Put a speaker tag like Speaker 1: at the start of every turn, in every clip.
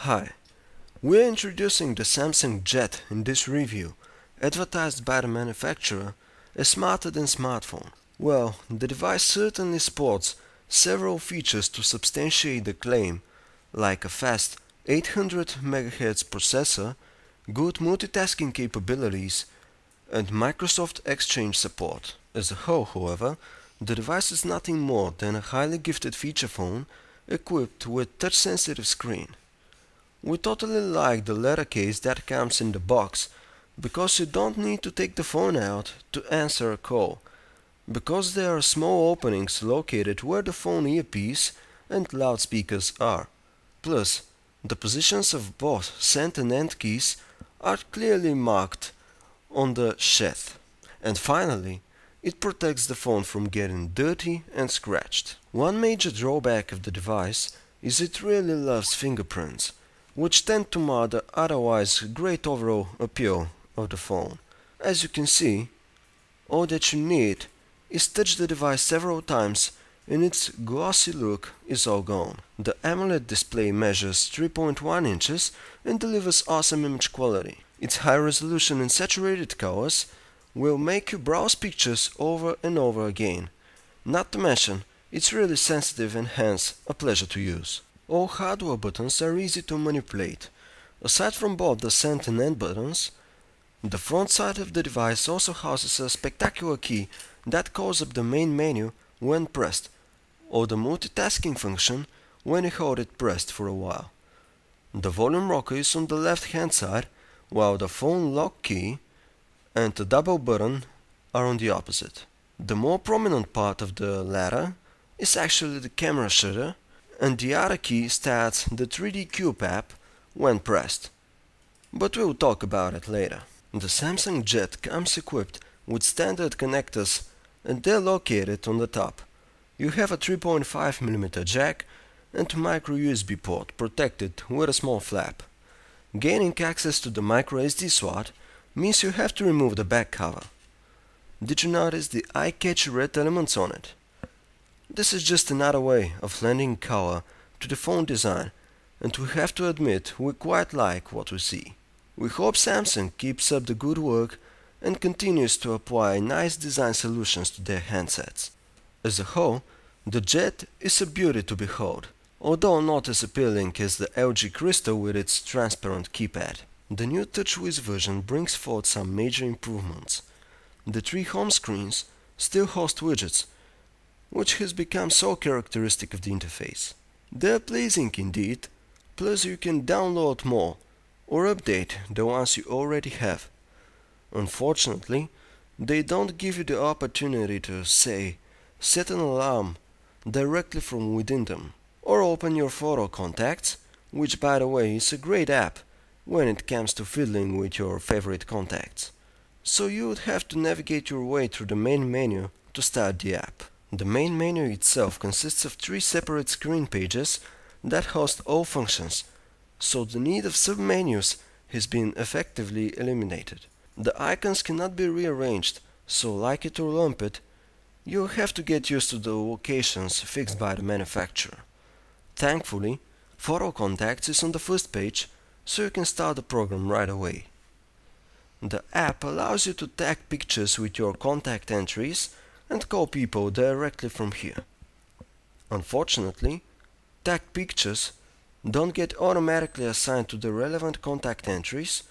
Speaker 1: Hi, we're introducing the Samsung Jet in this review, advertised by the manufacturer as smarter than smartphone. Well, the device certainly sports several features to substantiate the claim, like a fast 800 MHz processor, good multitasking capabilities, and Microsoft Exchange support. As a whole, however, the device is nothing more than a highly gifted feature phone equipped with touch-sensitive screen. We totally like the leather case that comes in the box, because you don't need to take the phone out to answer a call, because there are small openings located where the phone earpiece and loudspeakers are. Plus, the positions of both send and end keys are clearly marked on the sheath. And finally, it protects the phone from getting dirty and scratched. One major drawback of the device is it really loves fingerprints, which tend to mar the otherwise great overall appeal of the phone. As you can see, all that you need is touch the device several times and its glossy look is all gone. The AMOLED display measures 3.1 inches and delivers awesome image quality. Its high resolution and saturated colors will make you browse pictures over and over again. Not to mention, it's really sensitive and hence a pleasure to use. All hardware buttons are easy to manipulate. Aside from both the send and end buttons, the front side of the device also houses a spectacular key that calls up the main menu when pressed, or the multitasking function when you hold it pressed for a while. The volume rocker is on the left hand side, while the phone lock key and the double button are on the opposite. The more prominent part of the latter is actually the camera shutter, and the other key starts the 3D Cube app when pressed. But we'll talk about it later. The Samsung Jet comes equipped with standard connectors and they're located on the top. You have a 3.5mm jack and micro USB port protected with a small flap. Gaining access to the micro SD slot means you have to remove the back cover. Did you notice the eye-catchy red elements on it? This is just another way of lending color to the phone design, and we have to admit we quite like what we see. We hope Samsung keeps up the good work and continues to apply nice design solutions to their handsets. As a whole, the Jet is a beauty to behold, although not as appealing as the LG Crystal with its transparent keypad. The new TouchWiz version brings forth some major improvements. The 3 home screens still host widgets, which has become so characteristic of the interface. They're pleasing indeed, plus you can download more or update the ones you already have. Unfortunately, they don't give you the opportunity to, say, set an alarm directly from within them, or open your photo contacts, which by the way is a great app when it comes to fiddling with your favorite contacts. So you would have to navigate your way through the main menu to start the app. The main menu itself consists of 3 separate screen pages that host all functions, so the need of submenus has been effectively eliminated. The icons cannot be rearranged, so like it or lump it, you'll have to get used to the locations fixed by the manufacturer. Thankfully, Photo Contacts is on the first page, so you can start the program right away. The app allows you to tag pictures with your contact entries and call people directly from here. Unfortunately, tagged pictures don't get automatically assigned to the relevant contact entries,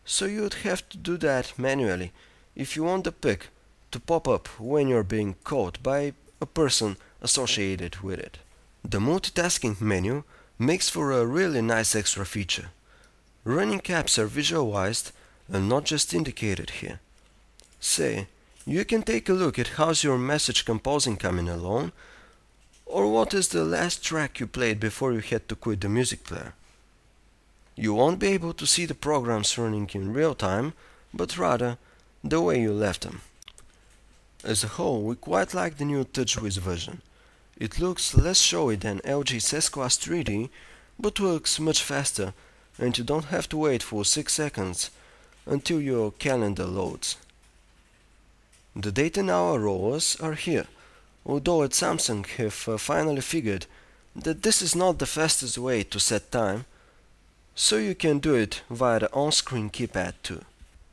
Speaker 1: so you would have to do that manually if you want the pic to pop up when you're being called by a person associated with it. The multitasking menu makes for a really nice extra feature. Running apps are visualized and not just indicated here. Say, you can take a look at how's your message composing coming along, or what is the last track you played before you had to quit the music player. You won't be able to see the programs running in real time, but rather the way you left them. As a whole, we quite like the new TouchWiz version. It looks less showy than LG's S-Class 3D, but works much faster, and you don't have to wait for 6 seconds until your calendar loads. The date and hour rollers are here, although at Samsung have finally figured that this is not the fastest way to set time, so you can do it via the on-screen keypad too.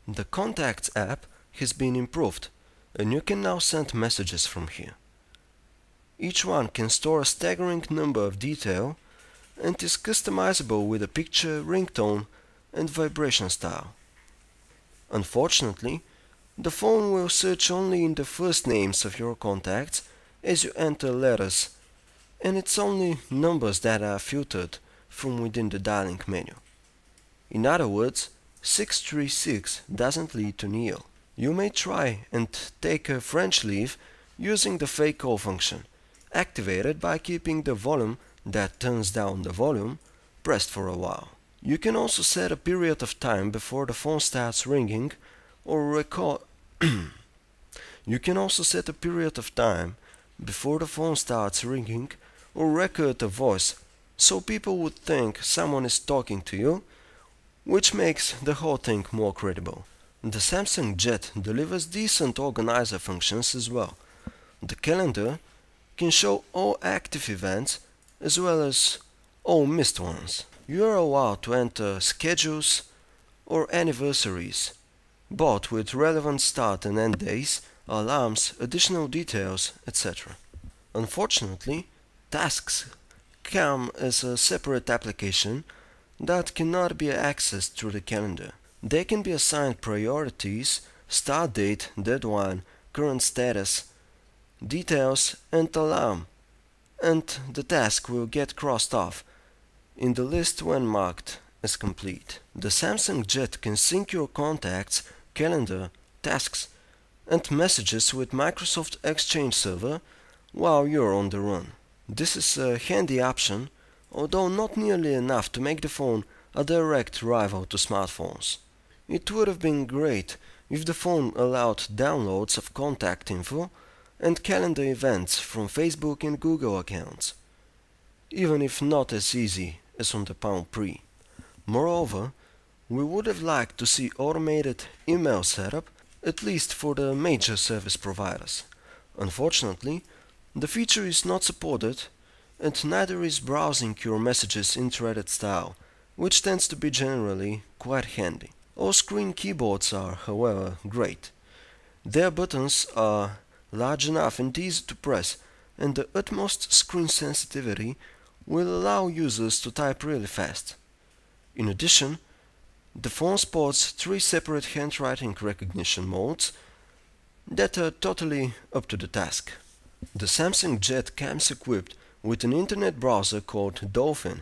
Speaker 1: The Contacts app has been improved, and you can now send messages from here. Each one can store a staggering number of detail and is customizable with a picture, ringtone, and vibration style. Unfortunately, the phone will search only in the first names of your contacts as you enter letters, and it's only numbers that are filtered from within the dialing menu. In other words, 636 doesn't lead to Neil. You may try and take a French leave using the fake call function, activated by keeping the volume that turns down the volume pressed for a while. You can also set a period of time before the phone starts ringing or record You can also set a period of time before the phone starts ringing or record a voice so people would think someone is talking to you, which makes the whole thing more credible. The Samsung Jet delivers decent organizer functions as well. The calendar can show all active events as well as all missed ones. You are allowed to enter schedules or anniversaries, both with relevant start and end days, alarms, additional details, etc. Unfortunately, tasks come as a separate application that cannot be accessed through the calendar. They can be assigned priorities, start date, deadline, current status, details, and alarm, and the task will get crossed off in the list when marked as complete. The Samsung Jet can sync your contacts, calendar, tasks, and messages with Microsoft Exchange Server while you're on the run. This is a handy option, although not nearly enough to make the phone a direct rival to smartphones. It would have been great if the phone allowed downloads of contact info and calendar events from Facebook and Google accounts, even if not as easy as on the Palm Pre. Moreover, we would have liked to see automated email setup, at least for the major service providers. Unfortunately, the feature is not supported, and neither is browsing your messages in threaded style, which tends to be generally quite handy. All screen keyboards are, however, great. Their buttons are large enough and easy to press, and the utmost screen sensitivity will allow users to type really fast. In addition, the phone sports 3 separate handwriting recognition modes that are totally up to the task. The Samsung Jet comes equipped with an internet browser called Dolphin,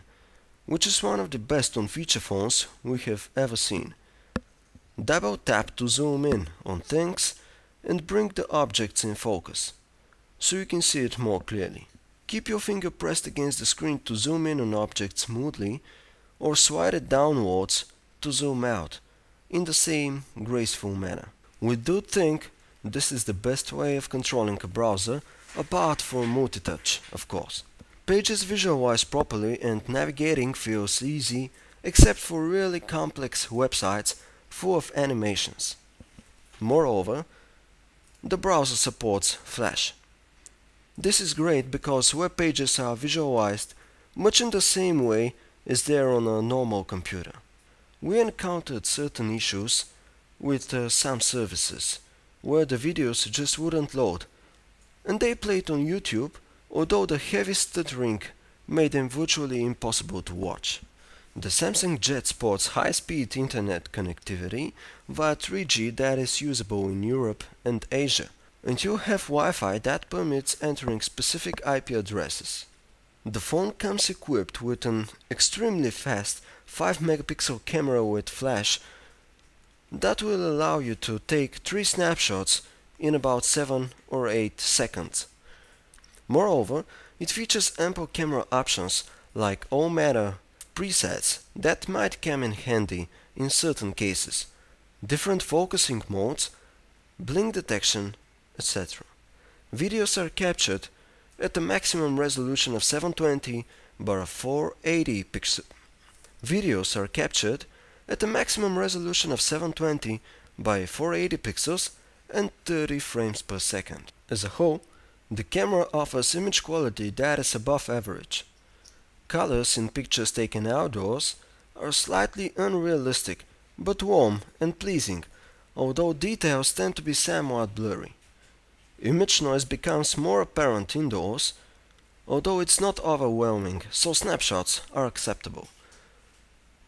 Speaker 1: which is one of the best on feature phones we have ever seen. Double tap to zoom in on things and bring the objects in focus, so you can see it more clearly. Keep your finger pressed against the screen to zoom in on objects smoothly, or slide it downwards to zoom out in the same graceful manner. We do think this is the best way of controlling a browser, apart from multi-touch, of course. Pages visualize properly and navigating feels easy, except for really complex websites full of animations. Moreover, the browser supports Flash. This is great because web pages are visualized much in the same way as they are on a normal computer. We encountered certain issues with some services where the videos just wouldn't load, and they played on YouTube, although the heavy stuttering made them virtually impossible to watch. The Samsung Jet supports high-speed internet connectivity via 3G that is usable in Europe and Asia, and you have Wi-Fi that permits entering specific IP addresses. The phone comes equipped with an extremely fast 5-megapixel camera with flash that will allow you to take 3 snapshots in about 7 or 8 seconds. Moreover, it features ample camera options like all manner presets that might come in handy in certain cases, different focusing modes, blink detection, etc. Videos are captured at a maximum resolution of 720 by 480 pixels. Videos are captured at a maximum resolution of 720 by 480 pixels and 30 frames per second. As a whole, the camera offers image quality that is above average. Colors in pictures taken outdoors are slightly unrealistic, but warm and pleasing, although details tend to be somewhat blurry. Image noise becomes more apparent indoors, although it's not overwhelming, so snapshots are acceptable.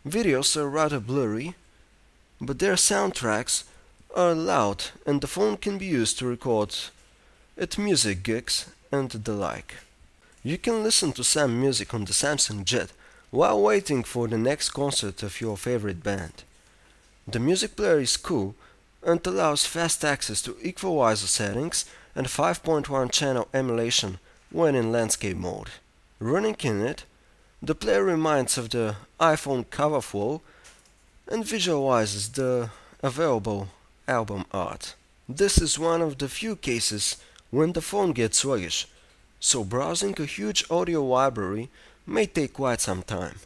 Speaker 1: Videos are rather blurry, but their soundtracks are loud and the phone can be used to record at music gigs and the like. You can listen to some music on the Samsung Jet while waiting for the next concert of your favorite band. The music player is cool and allows fast access to equalizer settings and 5.1 channel emulation when in landscape mode. Running in it, the player reminds of the iPhone cover flow and visualizes the available album art. This is one of the few cases when the phone gets sluggish, so browsing a huge audio library may take quite some time.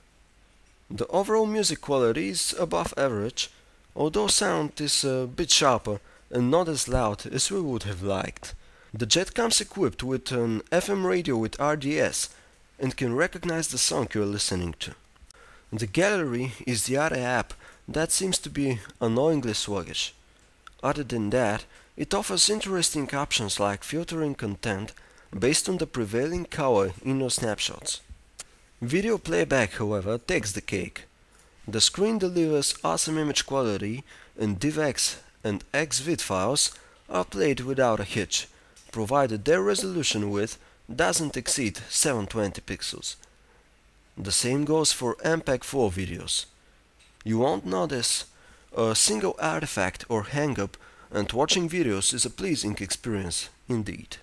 Speaker 1: The overall music quality is above average, although sound is a bit sharper and not as loud as we would have liked. The Jet comes equipped with an FM radio with RDS and can recognize the song you're listening to. The gallery is the other app that seems to be annoyingly sluggish. Other than that, it offers interesting options like filtering content based on the prevailing color in your snapshots. Video playback, however, takes the cake. The screen delivers awesome image quality and DivX and XVID files are played without a hitch, provided their resolution width doesn't exceed 720 pixels. The same goes for MPEG-4 videos. You won't notice a single artifact or hang-up, and watching videos is a pleasing experience indeed.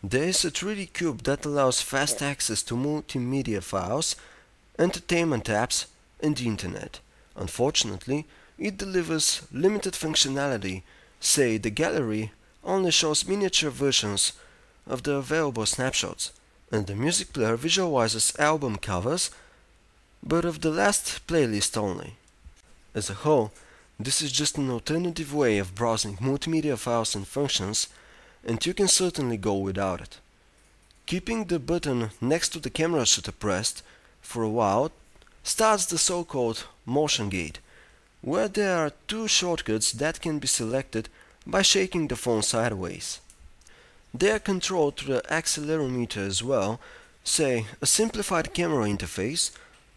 Speaker 1: There is a 3D cube that allows fast access to multimedia files, entertainment apps, and the internet. Unfortunately, it delivers limited functionality, say the gallery only shows miniature versions of the available snapshots, and the music player visualizes album covers, but of the last playlist only. As a whole, this is just an alternative way of browsing multimedia files and functions, and you can certainly go without it. Keeping the button next to the camera shutter pressed for a while starts the so-called motion gate, where there are two shortcuts that can be selected by shaking the phone sideways. They are controlled through the accelerometer as well, say a simplified camera interface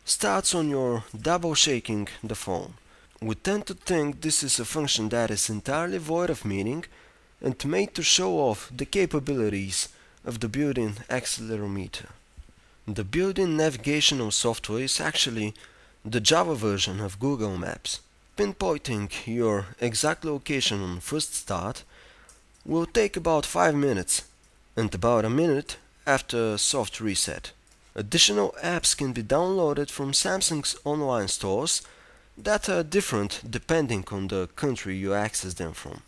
Speaker 1: starts on your double shaking the phone. We tend to think this is a function that is entirely void of meaning and made to show off the capabilities of the built-in accelerometer. The built-in Navigational Software is actually the Java version of Google Maps. Pinpointing your exact location on first start will take about 5 minutes and about a minute after a soft reset. Additional apps can be downloaded from Samsung's online stores that are different depending on the country you access them from.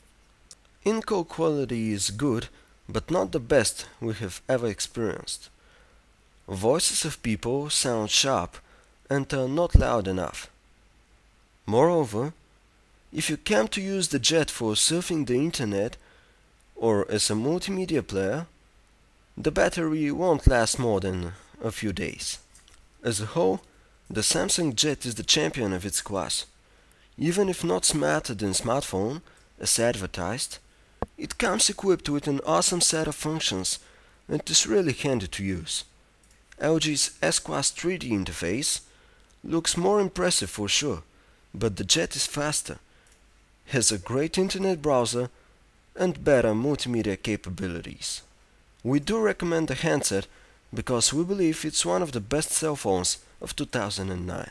Speaker 1: In-call quality is good, but not the best we have ever experienced. Voices of people sound sharp and are not loud enough. Moreover, if you come to use the Jet for surfing the internet or as a multimedia player, the battery won't last more than a few days. As a whole, the Samsung Jet is the champion of its class. Even if not smarter than smartphone, as advertised, it comes equipped with an awesome set of functions and is really handy to use. LG's S-Class 3D interface looks more impressive for sure, but the Jet is faster, has a great internet browser, and better multimedia capabilities. We do recommend the handset because we believe it's one of the best cell phones of 2009.